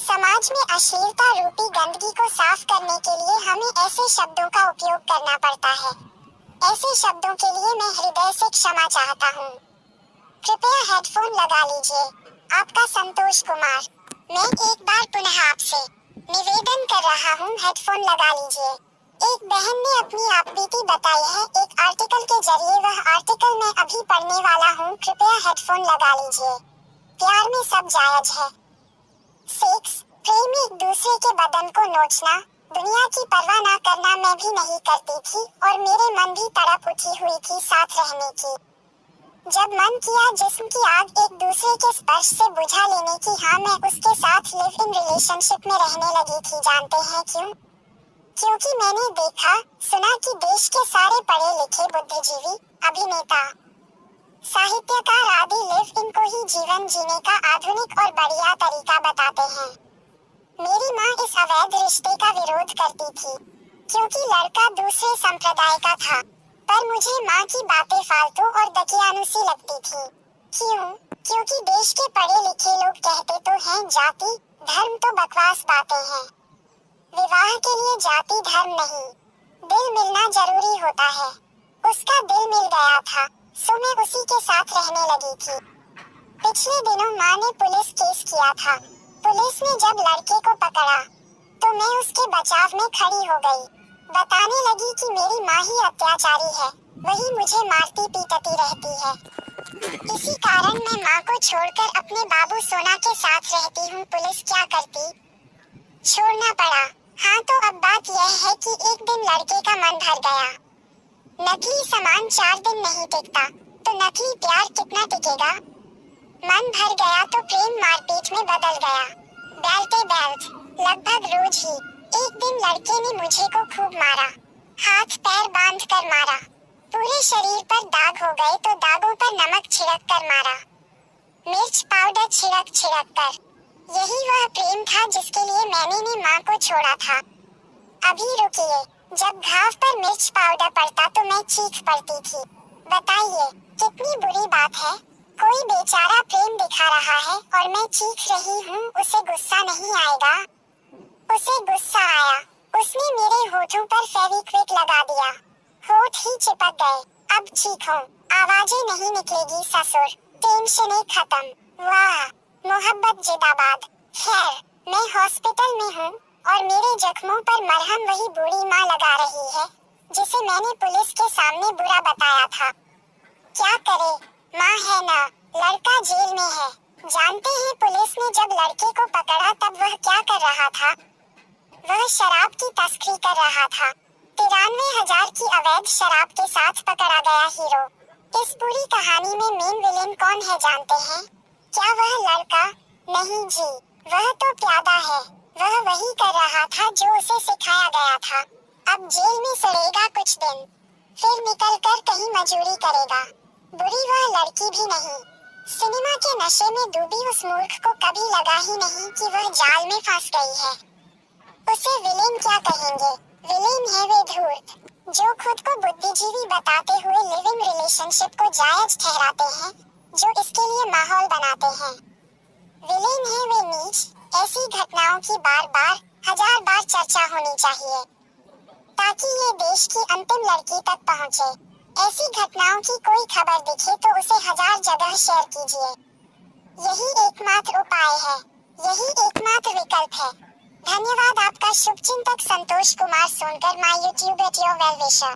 समाज में अश्लीलता रूपी गंदगी को साफ करने के लिए हमें ऐसे शब्दों का उपयोग करना पड़ता है। ऐसे शब्दों के लिए मैं हृदय से क्षमा चाहता हूँ। कृपया हेडफोन लगा लीजिए। आपका संतोष कुमार। मैं एक बार पुनः आपसे निवेदन कर रहा हूँ, हेडफोन लगा लीजिए। एक बहन ने अपनी आपबीती बताई है एक आर्टिकल के जरिए। वह आर्टिकल मैं अभी पढ़ने वाला हूँ। कृपया हेडफोन लगा लीजिए। प्यार में सब जायज है। सेक्स, प्रेम, एक दूसरे के बदन को नोचना, दुनिया की परवाह ना करना मैं भी नहीं करती थी और मेरे मन भी तड़प उठी हुई थी साथ रहने की। जब मन किया जिस्म की आग एक दूसरे के स्पर्श से बुझा लेने की, हाँ मैं उसके साथ लिव इन रिलेशनशिप में रहने लगी थी। जानते हैं क्यों? क्योंकि मैंने देखा सुना कि देश के सारे पढ़े लिखे बुद्धिजीवी, अभिनेता, साहित्यकार आदि लिव इन को ही जीवन जीने का आधुनिक और बढ़िया तरीका बताते हैं। मेरी माँ इस अवैध रिश्ते का विरोध करती थी क्योंकि लड़का दूसरे संप्रदाय का था, पर मुझे माँ की बातें फालतू और दकियानुसी लगती थी। क्यों? क्योंकि देश के पढ़े लिखे लोग कहते तो हैं जाति धर्म तो बकवास बातें हैं। विवाह के लिए जाति धर्म नहीं, दिल मिलना जरूरी होता है। उसका दिल मिल गया था, सो मैं उसी के साथ रहने लगी थी। पिछले दिनों माँ ने पुलिस केस किया था। पुलिस ने जब लड़के को पकड़ा तो मैं उसके बचाव में खड़ी हो गई। बताने लगी कि मेरी माँ ही अत्याचारी है, वही मुझे मारती पीटती रहती है। इसी कारण मैं माँ को छोड़कर अपने बाबू सोना के साथ रहती हूँ। पुलिस क्या करती? छोड़ना पड़ा। हाँ तो अब बात यह है कि एक दिन लड़के का मन भर गया। नकली सामान 4 दिन नहीं टिकता, तो नकली प्यार कितना टिकेगा? मन भर गया तो प्रेम मारपीट में बदल गया। बेल्टे बेल्ट, लगभग रोज ही। एक दिन लड़के ने मुझे को खूब मारा, हाथ पैर बांध कर मारा। पूरे शरीर पर दाग हो गए तो दागों पर नमक छिड़क कर मारा, मिर्च पाउडर छिड़क छिड़क कर। यही वह प्रेम था जिसके लिए मैंने ने माँ को छोड़ा था। अभी रुकिए, जब घाव पर मिर्च पाउडर पड़ता तो मैं चीख पड़ती थी। बताइए कितनी बुरी बात है। कोई बेचारा प्रेम दिखा रहा है और मैं चीख रही हूँ। उसे गुस्सा नहीं आएगा? उसे गुस्सा आया। उसने मेरे होठों पर फेविक्विक लगा दिया, होठ ही चिपक गए। अब चीखो, आवाजें नहीं निकलेगी ससुर। टेंशन खत्म। वाह, मोहब्बत जिंदाबाद। खैर, मैं हॉस्पिटल में हूँ और मेरे जख्मों पर मरहम वही बूढ़ी माँ लगा रही है जिसे मैंने पुलिस के सामने बुरा बताया था। क्या करे, माँ है ना, लड़का जेल में है। जानते हैं पुलिस ने जब लड़के को पकड़ा तब वह क्या कर रहा था? वह शराब की तस्करी कर रहा था। 93,000 की अवैध शराब के साथ पकड़ा गया हीरो। इस पूरी कहानी में मेन विलेन कौन है जानते हैं? क्या वह लड़का? नहीं जी, वह तो प्यादा है। वह वही कर रहा था जो उसे सिखाया गया था। अब जेल में सड़ेगा कुछ दिन, फिर निकल कर कहीं मजूरी करेगा। बुरी वह लड़की भी नहीं। सिनेमा के नशे में डूबी उस मूर्ख को कभी लगा ही नहीं कि वह जाल में फंस गई है। उसे विलेन क्या कहेंगे? विलेन है वे धूर्त जो खुद को बुद्धिजीवी बताते हुए लिविंग रिलेशनशिप को जायज ठहराते हैं, जो इसके लिए माहौल बनाते हैं। विलेन है वे नीच। ऐसी घटनाओं की बार बार, हजार बार चर्चा होनी चाहिए ताकि ये देश की अंतिम लड़की तक पहुँचे। ऐसी घटनाओं की कोई खबर दिखे तो उसे 1000 जगह शेयर कीजिए। यही एकमात्र उपाय है, यही एकमात्र विकल्प है। धन्यवाद। आपका शुभचिंतक Santosh Kumar Sonkar, my YouTube at your well विशर।